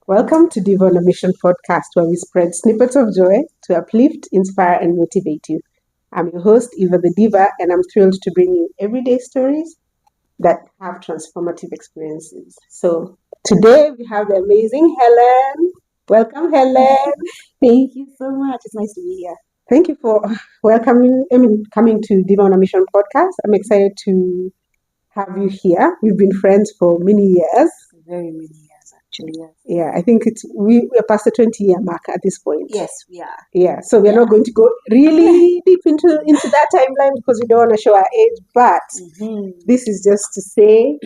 Welcome to Diva on a Mission podcast, where we spread snippets of joy to uplift, inspire, and motivate you. I'm your host, Eva the Diva, and I'm thrilled to bring you everyday stories that have transformative experiences. So today we have the amazing Helen. Welcome, Helen. Thank you so much. It's nice to be here. Thank you for coming to Diva on a Mission podcast. I'm excited to have you here. We've been friends for many years. Very many years, actually. Yes. Yeah, I think we're past the 20-year mark at this point. Yes, we are. Yeah, so we're not going to go really deep into that timeline because we don't want to show our age, but this is just to say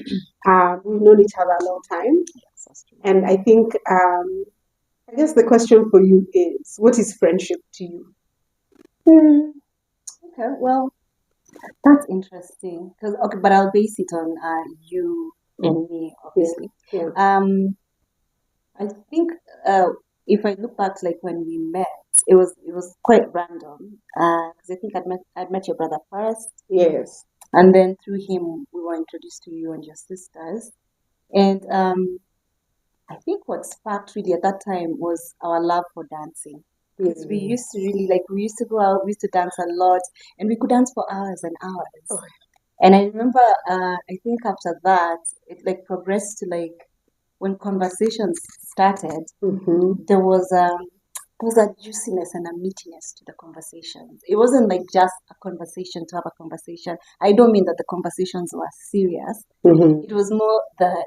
we've known each other a long time. Yes, that's true. And I think, I guess the question for you is, what is friendship to you? Okay, well, that's interesting. But I'll base it on you and me, obviously. Yeah. I think if I look back, like when we met, it was quite random. Because I think I'd met your brother first, Yes. and then through him we were introduced to you and your sisters. And I think what sparked really at that time was our love for dancing. Because we used to go out, we used to dance a lot, and we could dance for hours and hours. Oh. And I remember, I think after that, it like progressed to like when conversations started, there was a juiciness and a meatiness to the conversations. It wasn't like just a conversation to have a conversation. I don't mean that the conversations were serious. It was more that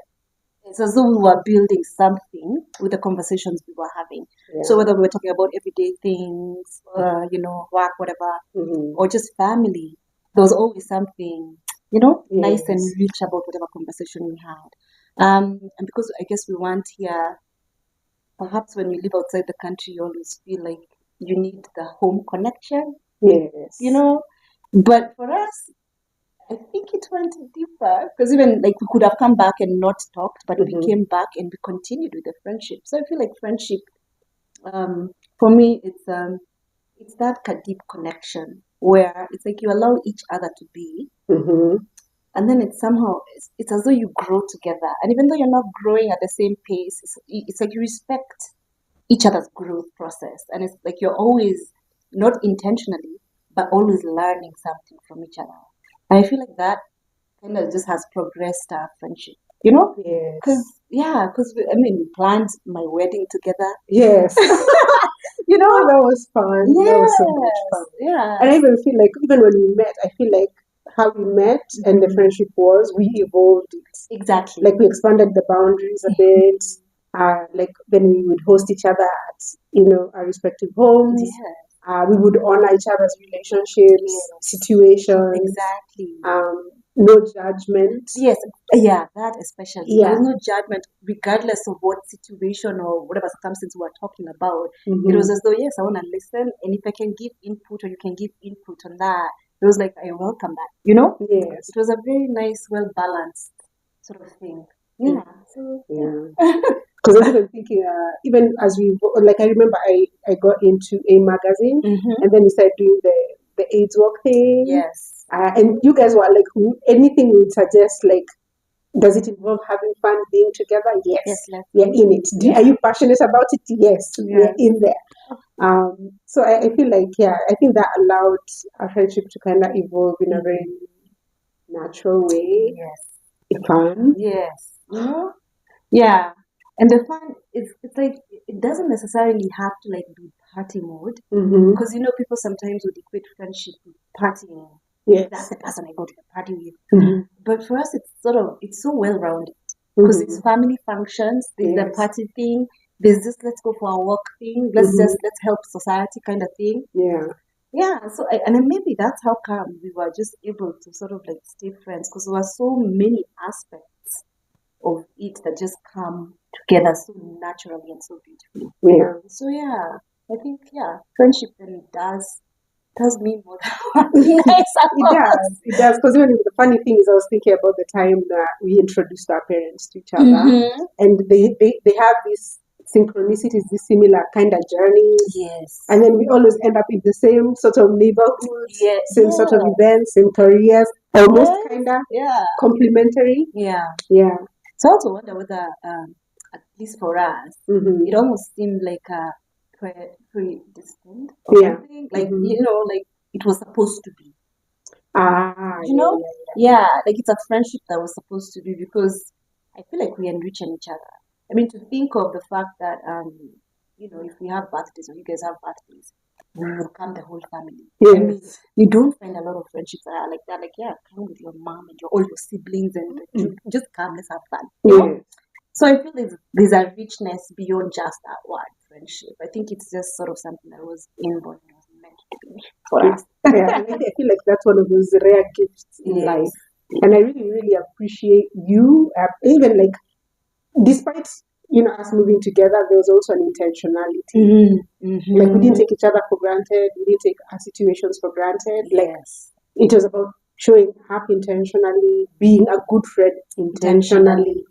it's as though we were building something with the conversations we were having. Yeah. So whether we were talking about everyday things, work, whatever, or just family, there was always something, nice and rich about whatever conversation we had. And because I guess we weren't here, perhaps when you live outside the country, you always feel like you need the home connection. Yes. But for us, I think it went deeper because even like we could have come back and not talked, but we came back and we continued with the friendship. So I feel like friendship, for me, it's that deep connection where it's like you allow each other to be, and then it's as though you grow together. And even though you're not growing at the same pace, it's like you respect each other's growth process, and it's like you're always not intentionally, but always learning something from each other. And I feel like that kind of just has progressed our friendship, Yes. Because we planned my wedding together. Yes. That was fun. Yes. That was so much fun. Yeah. And I even feel like even when we met, I feel like how we met and the friendship was, we evolved it. Exactly. Like we expanded the boundaries a bit. Like then we would host each other at our respective homes. Yes. We would honor each other's relationships, situations. Exactly. No judgment. Yes, yeah, that especially. Yeah. There was no judgment, regardless of what situation or whatever circumstance we're talking about. It was as though, yes, I want to listen, and if I can give input or you can give input on that, it was like, I welcome that, Yes. It was a very nice, well-balanced sort of thing. Yeah. So, Because I was even thinking, even as I remember I got into a magazine, and then we started doing the AIDS work thing. Yes. And you guys were like, anything we would suggest, like, does it involve having fun being together? Yes. We're in it. Are you passionate about it? Yes. We're in there. So I feel like, I think that allowed our friendship to kind of evolve in a very natural way. Yes. Fun. Yes. Yeah. And the fun, it's like, it doesn't necessarily have to like be party mode. Because, people sometimes would equate friendship with partying. Yes. That's the person I go to the party with. But for us, it's so well-rounded. Because it's family functions, there's the party thing, there's this let's go for a walk thing, let's help society kind of thing. Yeah, so and then maybe that's how come we were just able to sort of like stay friends, because there were so many aspects of it that just come together so naturally and so beautifully. Yeah. So I think friendship then does mean more than It does. Because even the funny thing is, I was thinking about the time that we introduced our parents to each other, and they have this synchronicities, these similar kind of journeys. Yes. And then we always end up in the same sort of neighborhoods, same sort of events, same careers, almost kind of complementary. Yeah. Yeah. So I also wonder whether least for us, Mm-hmm. it almost seemed like a predestined or something. Like, like it was supposed to be. Yeah, like it's a friendship that was supposed to be, because I feel like we enrich each other. I mean, to think of the fact that, if we have birthdays or you guys have birthdays, we will come the whole family. Yes. I mean, you don't find a lot of friendships that are like that. Like, yeah, come with your mom and all your siblings, and you just come, let's have fun. Yes. So I feel there's a richness beyond just that word friendship. I think it's just sort of something that was inborn and was meant to be for us. Yeah, and I feel like that's one of those rare gifts in life. And I really, really appreciate you. Even like, despite us moving together, there was also an intentionality. Like, we didn't take each other for granted. We didn't take our situations for granted. Like, it was about showing up intentionally, being a good friend intentionally.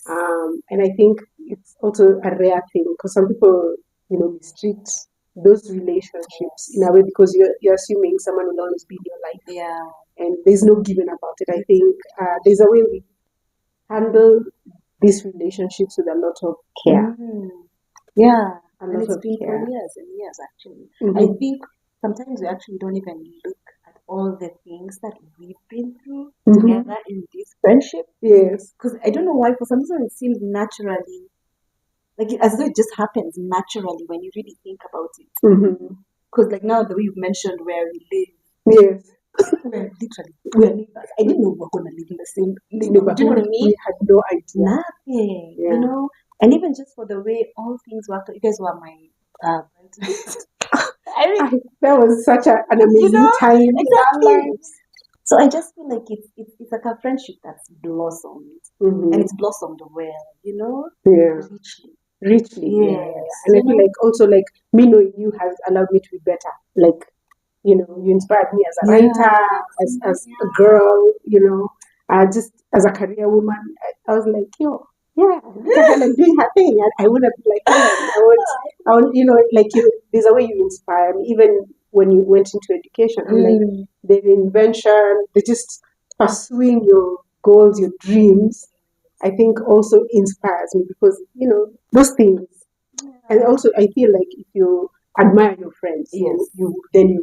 And I think it's also a rare thing, because some people, mistreat those relationships in a way, because you're assuming someone will always be in your life. Yeah. And there's no giving about it. I think there's a way we handle these relationships with a lot of care. Yeah. A And lot it's of been care. for years and years, actually. I think sometimes we actually don't even look at all the things that we've been through together in this friendship. Yes. Because I don't know why, for some reason, it seems naturally, like as though it just happens naturally when you really think about it. Because like now, the way you've mentioned where we live, Yes. we're neighbors. I didn't know we were going to live in the same neighborhood. Do you know what I mean? We had no idea. Nothing. Yeah. And even just for the way all things worked out, you guys were my bridesmaids. I mean, that was such an amazing time in our lives. So I just feel like it's like a friendship that's blossomed, and it's blossomed well, Yeah. Richly, yes. And I feel like also, like, me knowing you has allowed me to be better. Like, you inspired me as a writer, as a girl, just as a career woman. I was like, yeah, look at Helen doing her thing. And I want to be like Helen. I want, like, there's a way you inspire me. Even when you went into education, I'm like, the invention, the just pursuing your goals, your dreams, I think also inspires me, because, those things. And also, I feel like if you admire your friends, you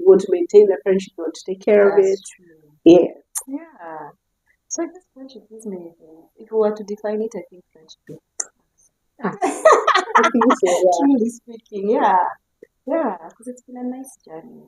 want to maintain the friendship, you want to take care of it. True. Yeah. So I guess friendship is many things. If we were to define it, I think friendship is. I think so, yeah. Truly speaking, yeah, because it's been a nice journey,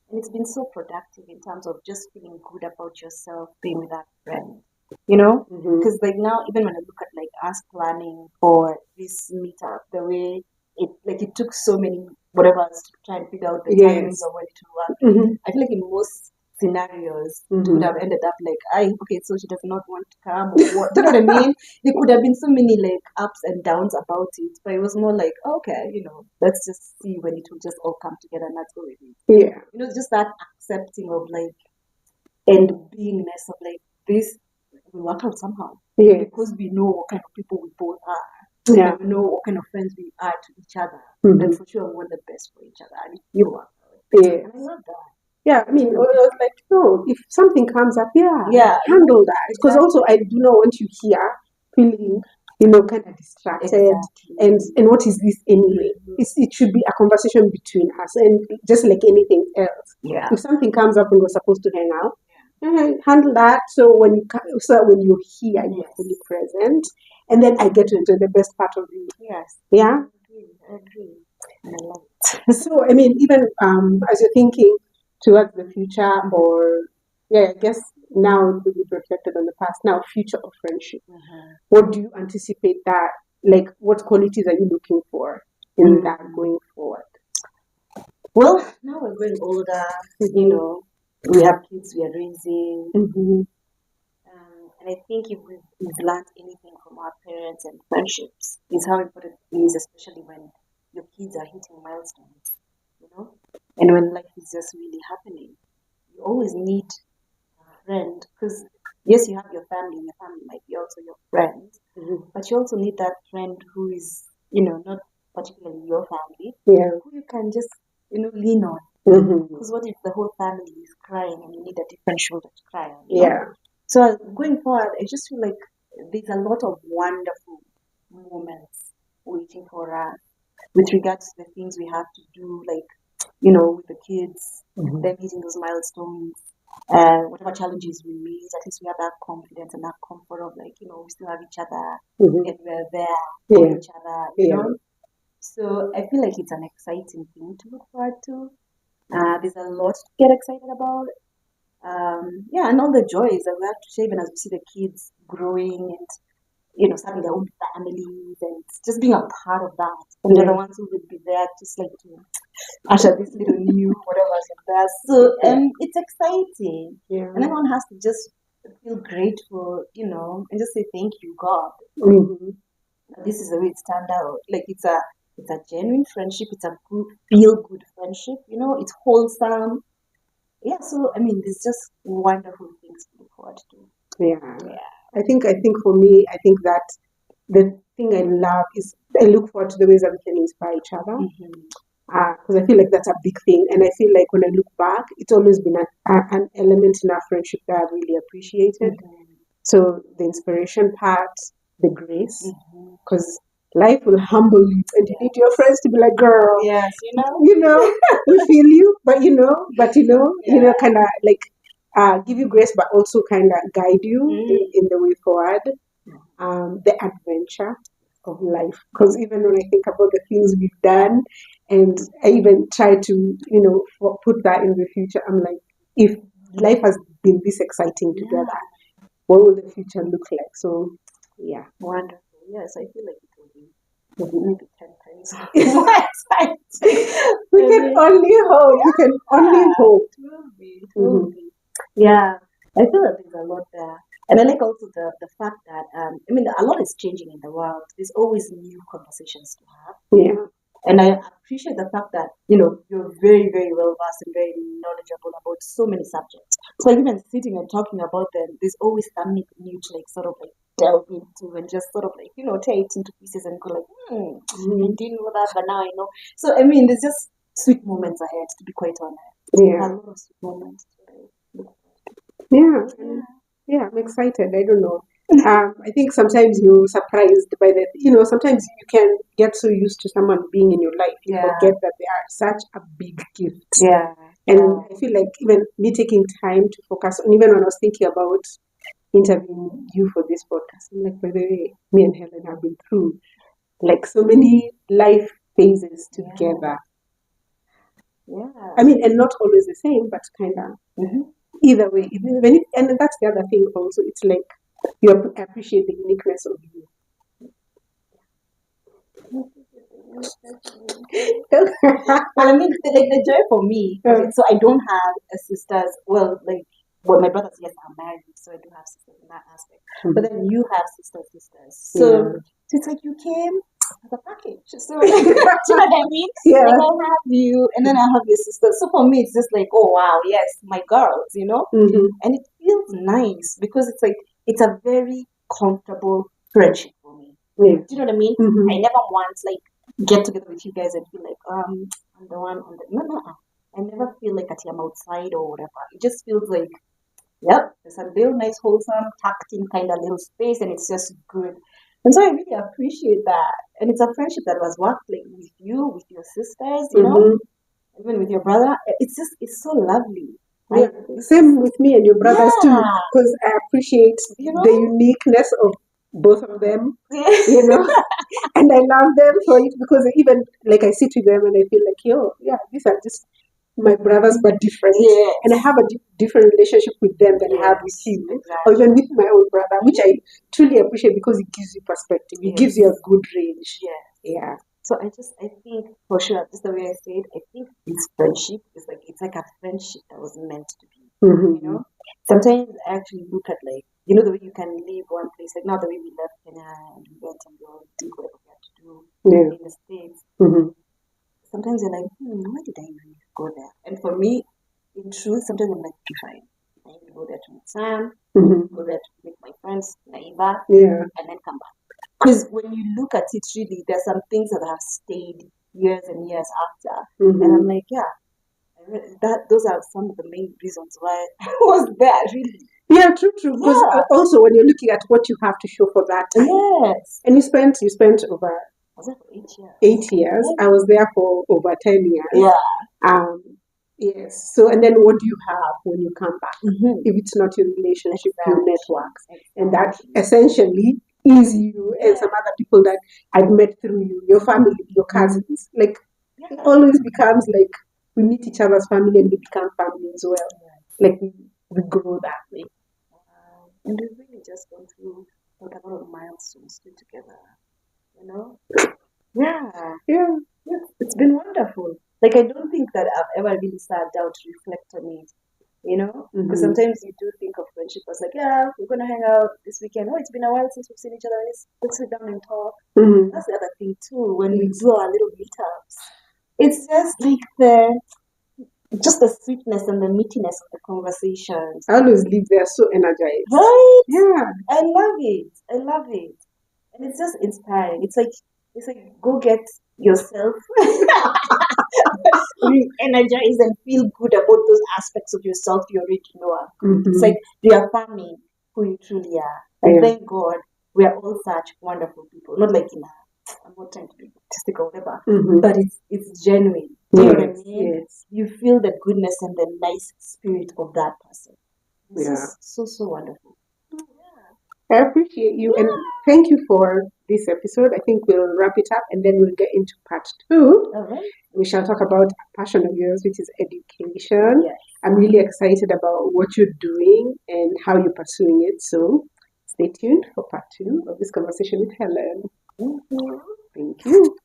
and it's been so productive in terms of just feeling good about yourself, being with that friend. Because like now, even when I look at like us planning for this meetup, the way it took so many us to try and figure out the timings of when it would work. I feel like in most scenarios, it would have ended up like, okay, so she does not want to come, or what? Do you know what I mean? There could have been so many like ups and downs about it, but it was more like, okay, let's just see when it will just all come together, and that's what it is. Yeah. Just that accepting of like, and beingness of like, this will work out somehow. Yeah. Because we know what kind of people we both are. Yeah. We know what kind of friends we are to each other. And for sure we want the best for each other. And it will work out. Yeah. And I love that. Yeah, I mean, I was like, no, if something comes up, handle that. Because also, I do not want you here feeling, kind of distracted. And what is this anyway? It should be a conversation between us, and just like anything else. Yeah. If something comes up and we're supposed to hang out, handle that. So when you're here, you're fully present, and then I get to enjoy the best part of you. Yes. Yeah. I agree. And I love it. So I mean, even as you're thinking towards the future, or I guess now we've reflected on the past, now future of friendship. What do you anticipate that, like, what qualities are you looking for in that going forward? Well, now we're growing older, we have kids we are raising. And I think if we've learned anything from our parents and friendships, is how important it is, especially when your kids are hitting milestones, and when life is just really happening. You always need a friend, because yes, you have your family, and your family might be also your friend, but you also need that friend who is, not particularly your family, who you can just, lean on. Because what if the whole family is crying and you need a different shoulder to cry on? Yeah. So going forward, I just feel like there's a lot of wonderful moments waiting for us with regards to the things we have to do, like, you know, with the kids, them hitting those milestones, whatever challenges we meet, at least we have that confidence and that comfort of, like, you know, we still have each other and we're there for each other, you know. So I feel like it's an exciting thing to look forward to. There's a lot to get excited about. And all the joys that we have to share, even as we see the kids growing and, you know, starting their own families and just being a part of that. And they're the ones who will be there just like to usher this little new whatever's in there. So it's exciting. And everyone has to just feel grateful, you know, and just say thank you, God. This is the way it turned out. Like it's a genuine friendship, it's a good feel good friendship, you know, it's wholesome. Yeah, so I mean there's just wonderful things to look forward to. Yeah. I think for me, I think that the thing I love is I look forward to the ways that we can inspire each other. Because I feel like that's a big thing, and I feel like when I look back, it's always been an element in our friendship that I've really appreciated. So the inspiration part, the grace, because life will humble you, and you need your friends to be like, "Girl, yes, we feel you, but kind of like give you grace, but also kind of guide you in the way forward." The adventure of life, because even when I think about the things we've done, and I even try to put that in the future, I'm like, if life has been this exciting together, what will the future look like? So yeah, wonderful. Yes, I feel like it will be maybe 10 times more exciting. We can only hope. We can only hope. It will be. Yeah, I feel like there's a lot there. And I like also the fact that, I mean, a lot is changing in the world. There's always new conversations to have. Yeah. And I appreciate the fact that, you know, you're very, very well versed and very knowledgeable about so many subjects. So like even sitting and talking about them, there's always something new to like sort of like delve into and just sort of like, you know, tear it into pieces and go like, I didn't know that, but now I know. So I mean, there's just sweet moments ahead, to be quite honest. Yeah. A lot of sweet moments. Yeah, I'm excited. I don't know. I think sometimes you're surprised by that. Sometimes you can get so used to someone being in your life, you forget that they are such a big gift. Yeah. And I feel like even me taking time to focus on, even when I was thinking about interviewing you for this podcast, I'm like, by the way, me and Helen have been through like so many life phases together. Yeah. I mean, and not always the same, but kind of. Either way, and that's the other thing also. It's like you appreciate the uniqueness of you. Well, I mean, like the joy for me. Okay, so I don't have a sisters. Well, my brothers, yes, are married, so I do have sisters in that aspect. But then you have sisters. So it's like you came as a package. So do you know what I mean? Yeah. Like I have you, and then I have your sister. So for me, it's just like, oh wow, yes, my girls, you know. And it feels nice because it's like it's a very comfortable friendship for me. Do you know what I mean? I never once like get together with you guys and feel like I'm the one on the no. I never feel like I'm outside or whatever. It just feels like there's a real nice wholesome tucked in kind of little space and it's just good. And so I really appreciate that. And it's a friendship that was worked like with you, with your sisters, you know, even with your brother. It's so lovely. Yeah. Same with me and your brothers too, because I appreciate the uniqueness of both of them, and I love them for it because even like I sit with them and I feel like, these are just my brothers but different, and I have a different relationship with them than I have with you, or even with my own brother, which I truly appreciate because it gives you perspective, it gives you a good range. So I think for sure, just the way I say it, I think this friendship is like it's like a friendship that was meant to be. You know, sometimes I actually look at like the way you can leave one place, like now the way we left Kenya and we went and did whatever we had to do in the States. Sometimes you're like, why did I even go there? And for me, in truth, sometimes I'm like, fine, I need to go there to meet Sam, go there to meet my friends, Naiva, and then come back. Because when you look at it, really, there's some things that have stayed years and years after. And I'm like, those are some of the main reasons why I was there, really. Yeah, true. Because also when you're looking at what you have to show for that time, and you spent over Was it for 8 years? 8 years. I was there for over 10 years. Yeah. Yes. So, and then what do you have when you come back? If it's not your relationship, your networks. And that essentially is you and some other people that I've met through you, your family, your cousins. Like, it always becomes like we meet each other's family and we become family as well. Like, we grow that way. And we've really just gone through like a lot of milestones too together, you know? Yeah. It's been wonderful. Like, I don't think that I've ever really sat down to reflect on it, you know? Because sometimes you do think of friendship as like, yeah, we're going to hang out this weekend. Oh, it's been a while since we've seen each other. Let's sit down and talk. That's the other thing too, when we do our little meetups. It's just like just the sweetness and the meatiness of the conversations. I always leave there so energized. Right? Yeah. I love it. And it's just inspiring. It's like go get yourself re-energize and feel good about those aspects of yourself you already know are good. It's like reaffirming who you truly are. And thank God we are all such wonderful people. Not like I'm not trying to be artistic or whatever, but it's genuine. Do you know what I mean? Yes. You feel the goodness and the nice spirit of that person. It's so wonderful. I appreciate you and thank you for this episode. I think we'll wrap it up and then we'll get into part 2. All right. We shall talk about a passion of yours, which is education. Yes. I'm really excited about what you're doing and how you're pursuing it. So stay tuned for part 2 of this conversation with Helen. Thank you.